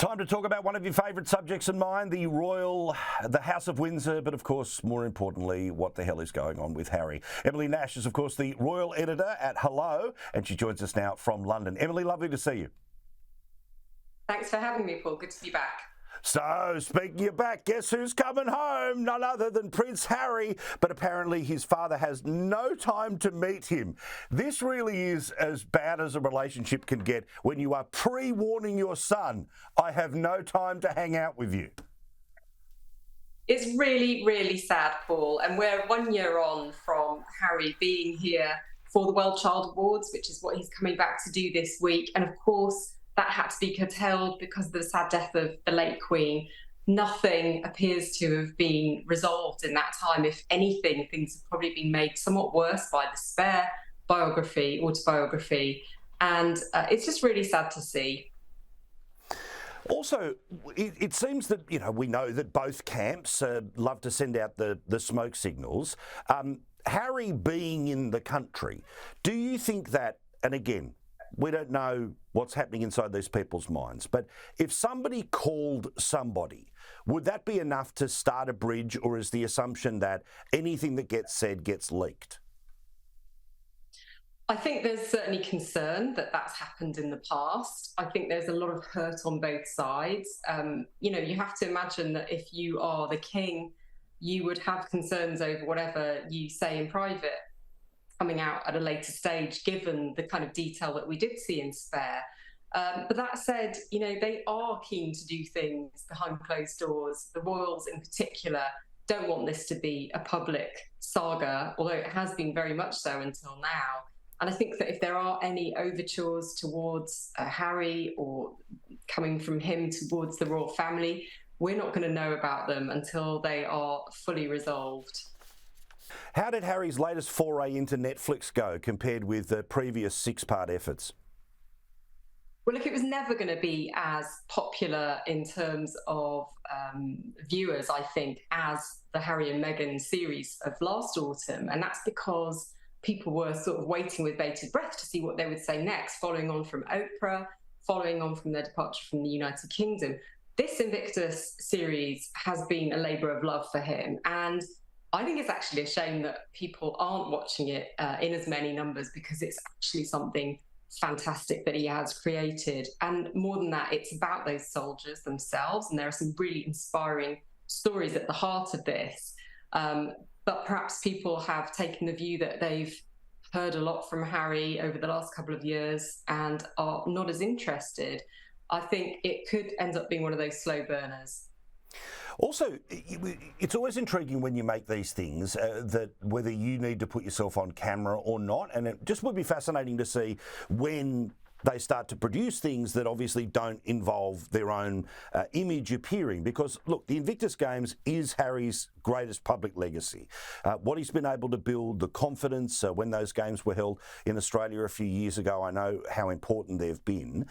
Time to talk about one of your favourite subjects and mine, the House of Windsor, but of course, more importantly, what the hell is going on with Harry. Emily Nash is, of course, the royal editor at Hello, and she joins us now from London. Emily, lovely to see you. Thanks for having me, Paul. Good to be back. So, speaking of back, guess who's coming home? None other than Prince Harry, but apparently his father has no time to meet him. This really is as bad as a relationship can get when you are pre-warning your son, I have no time to hang out with you. It's really, really sad, Paul, and we're 1 year on from Harry being here for the World Child Awards, which is what he's coming back to do this week, and of course that had to be curtailed because of the sad death of the late Queen. Nothing appears to have been resolved in that time. If anything, things have probably been made somewhat worse by the Spare autobiography, and it's just really sad to see. Also, it seems that, we know that both camps love to send out the smoke signals. Harry being in the country, do you think that, and again, we don't know what's happening inside these people's minds, but if somebody called somebody, would that be enough to start a bridge, or is the assumption that anything that gets said gets leaked? I think there's certainly concern that that's happened in the past. I think there's a lot of hurt on both sides. You have to imagine that if you are the king, you would have concerns over whatever you say in private coming out at a later stage, given the kind of detail that we did see in Spare. But that said, they are keen to do things behind closed doors. The royals in particular don't want this to be a public saga, although it has been very much so until now. And I think that if there are any overtures towards Harry or coming from him towards the royal family, we're not going to know about them until they are fully resolved. How did Harry's latest foray into Netflix go compared with the previous 6-part efforts? Well, look, it was never going to be as popular in terms of viewers, I think, as the Harry and Meghan series of last autumn. And that's because people were sort of waiting with bated breath to see what they would say next, following on from Oprah, following on from their departure from the United Kingdom. This Invictus series has been a labour of love for him. And I think it's actually a shame that people aren't watching it in as many numbers, because it's actually something fantastic that he has created. And more than that, it's about those soldiers themselves. And there are some really inspiring stories at the heart of this. But perhaps people have taken the view that they've heard a lot from Harry over the last couple of years and are not as interested. I think it could end up being one of those slow burners. Also, it's always intriguing when you make these things, that whether you need to put yourself on camera or not, and it just would be fascinating to see when they start to produce things that obviously don't involve their own image appearing. Because, look, the Invictus Games is Harry's greatest public legacy. What he's been able to build, the confidence when those games were held in Australia a few years ago, I know how important they've been.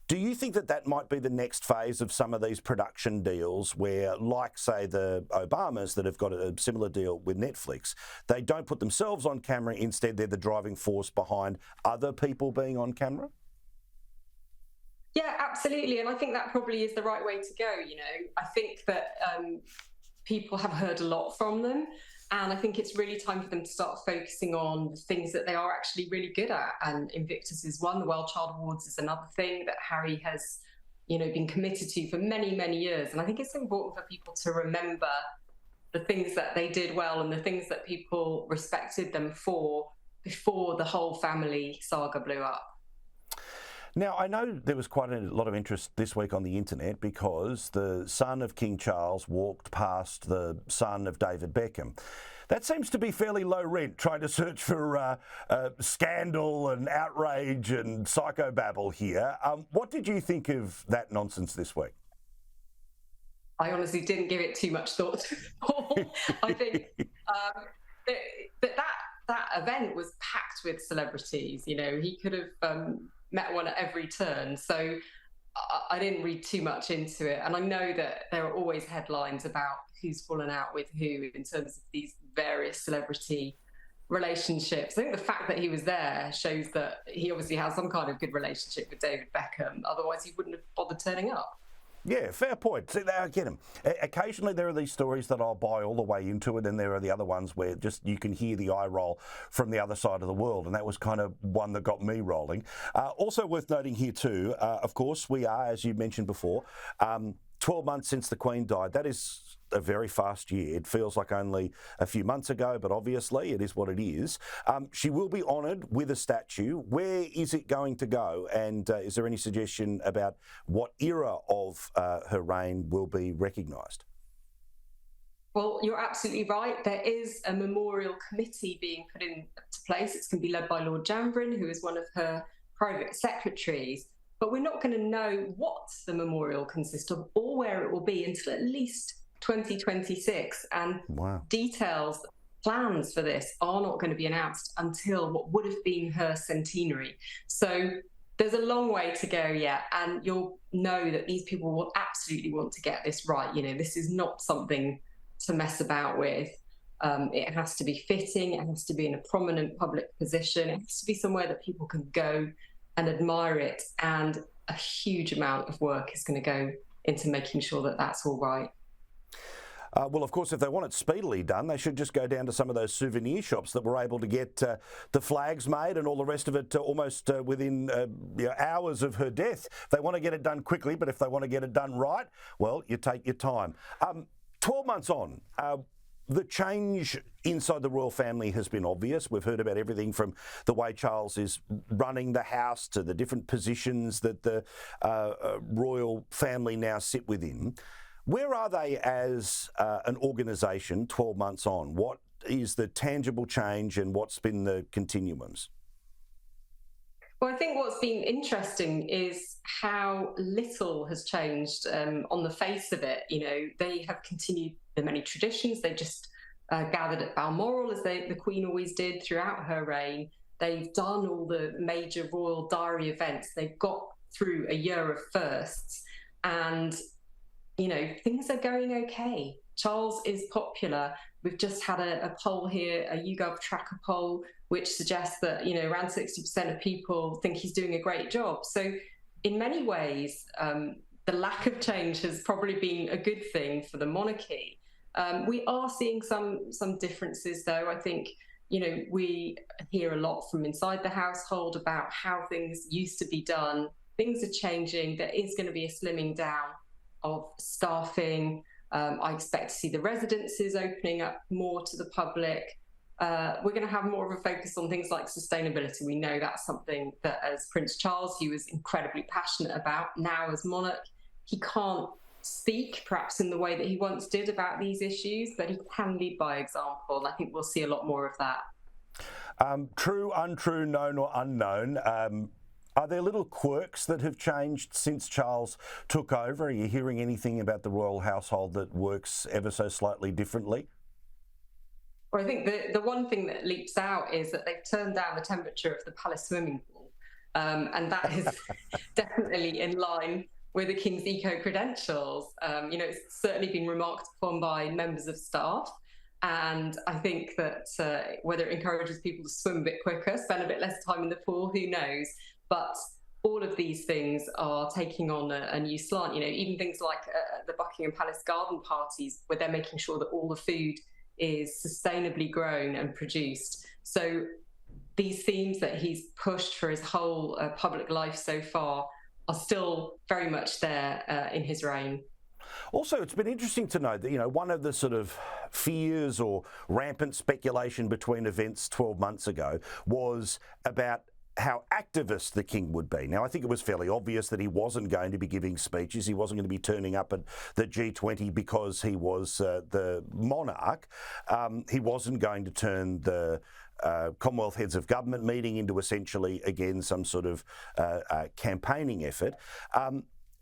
Do you think that that might be the next phase of some of these production deals where, like, say, the Obamas that have got a similar deal with Netflix, they don't put themselves on camera, instead they're the driving force behind other people being on camera? Yeah, absolutely. And I think that probably is the right way to go. I think that people have heard a lot from them. And I think it's really time for them to start focusing on the things that they are actually really good at. And Invictus is one. The World Child Awards is another thing that Harry has, been committed to for many, many years. And I think it's important for people to remember the things that they did well and the things that people respected them for before the whole family saga blew up. Now, I know there was quite a lot of interest this week on the internet because the son of King Charles walked past the son of David Beckham. That seems to be fairly low rent, trying to search for scandal and outrage and psychobabble here. What did you think of that nonsense this week? I honestly didn't give it too much thought. I think that event was packed with celebrities. He could have met one at every turn. So I didn't read too much into it. And I know that there are always headlines about who's fallen out with who in terms of these various celebrity relationships. I think the fact that he was there shows that he obviously has some kind of good relationship with David Beckham. Otherwise, he wouldn't have bothered turning up. Yeah, fair point. See, I get them. Occasionally there are these stories that I'll buy all the way into it, and there are the other ones where just you can hear the eye roll from the other side of the world, and that was kind of one that got me rolling. Also worth noting here too, of course, we are, as you mentioned before, 12 months since the Queen died. That is a very fast year. It feels like only a few months ago, but obviously it is what it is. She will be honoured with a statue. Where is it going to go? And is there any suggestion about what era of her reign will be recognised? Well, you're absolutely right. There is a memorial committee being put into place. It's going to be led by Lord Janvrin, who is one of her private secretaries. But we're not going to know what the memorial consists of or where it will be until at least 2026. And details, plans for this are not going to be announced until what would have been her centenary. So there's a long way to go yet. And you'll know that these people will absolutely want to get this right. You know, this is not something to mess about with. It has to be fitting. It has to be in a prominent public position. It has to be somewhere that people can go and admire it, and a huge amount of work is going to go into making sure that that's all right. Well, of course, if they want it speedily done, they should just go down to some of those souvenir shops that were able to get the flags made and all the rest of it almost within hours of her death. They want to get it done quickly, but if they want to get it done right, well, you take your time. 12 months on, the change inside the royal family has been obvious. We've heard about everything from the way Charles is running the house to the different positions that the royal family now sit within. Where are they as an organisation 12 months on? What is the tangible change and what's been the continuums? Well, I think what's been interesting is how little has changed on the face of it. You know, they have continued the many traditions. They just gathered at Balmoral, as the Queen always did throughout her reign. They've done all the major royal diary events. They've got through a year of firsts. And, you know, things are going okay. Charles is popular. We've just had a poll here, a YouGov tracker poll, which suggests that, you know, around 60% of people think he's doing a great job. So in many ways, the lack of change has probably been a good thing for the monarchy. We are seeing some differences, though. I think, you know, we hear a lot from inside the household about how things used to be done. Things are changing. There is going to be a slimming down of staffing. I expect to see the residences opening up more to the public. We're going to have more of a focus on things like sustainability. We know that's something that, as Prince Charles, he was incredibly passionate about. Now, as monarch, he can't speak perhaps in the way that he once did about these issues, but he can lead by example. And I think we'll see a lot more of that. True, untrue, known or unknown. Are there little quirks that have changed since Charles took over? Are you hearing anything about the royal household that works ever so slightly differently? Well, I think the one thing that leaps out is that they've turned down the temperature of the palace swimming pool. And that is definitely in line with the King's eco-credentials. You know, it's certainly been remarked upon by members of staff. And I think that whether it encourages people to swim a bit quicker, spend a bit less time in the pool, who knows? But all of these things are taking on a new slant. You know, even things like the Buckingham Palace garden parties, where they're making sure that all the food is sustainably grown and produced. So these themes that he's pushed for his whole public life so far are still very much there in his reign. Also, it's been interesting to note that, you know, one of the sort of fears or rampant speculation between events 12 months ago was about how activist the king would be. Now, I think it was fairly obvious that he wasn't going to be giving speeches. He wasn't going to be turning up at the G20 because he was the monarch. He wasn't going to turn the Commonwealth Heads of Government meeting into essentially, again, some sort of campaigning effort.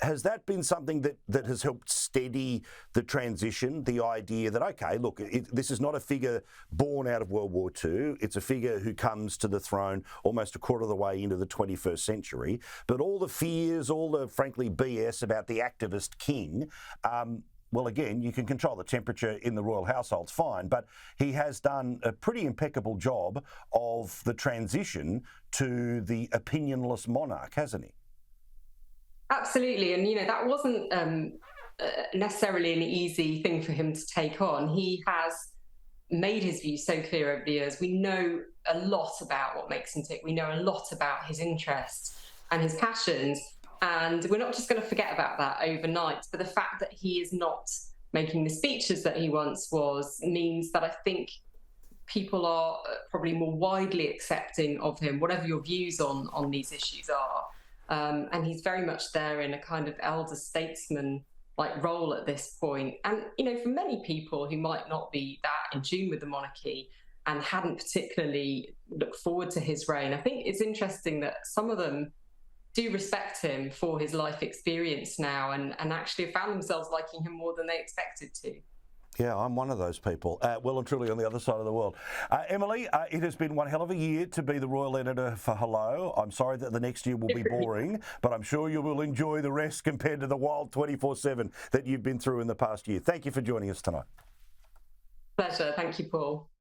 Has that been something that has helped steady the transition, the idea that, OK, look, this is not a figure born out of World War II. It's a figure who comes to the throne almost a quarter of the way into the 21st century. But all the fears, all the, frankly, BS about the activist king, well, again, you can control the temperature in the royal household, fine, but he has done a pretty impeccable job of the transition to the opinionless monarch, hasn't he? Absolutely. And, that wasn't necessarily an easy thing for him to take on. He has made his views so clear over the years. We know a lot about what makes him tick. We know a lot about his interests and his passions. And we're not just going to forget about that overnight. But the fact that he is not making the speeches that he once was means that I think people are probably more widely accepting of him, whatever your views on these issues are. And he's very much there in a kind of elder statesman like role at this point. And, for many people who might not be that in tune with the monarchy and hadn't particularly looked forward to his reign, I think it's interesting that some of them do respect him for his life experience now and actually have found themselves liking him more than they expected to. Yeah, I'm one of those people, well and truly on the other side of the world. Emily, it has been one hell of a year to be the Royal Editor for Hello. I'm sorry that the next year will be boring, but I'm sure you will enjoy the rest compared to the wild 24/7 that you've been through in the past year. Thank you for joining us tonight. Pleasure. Thank you, Paul.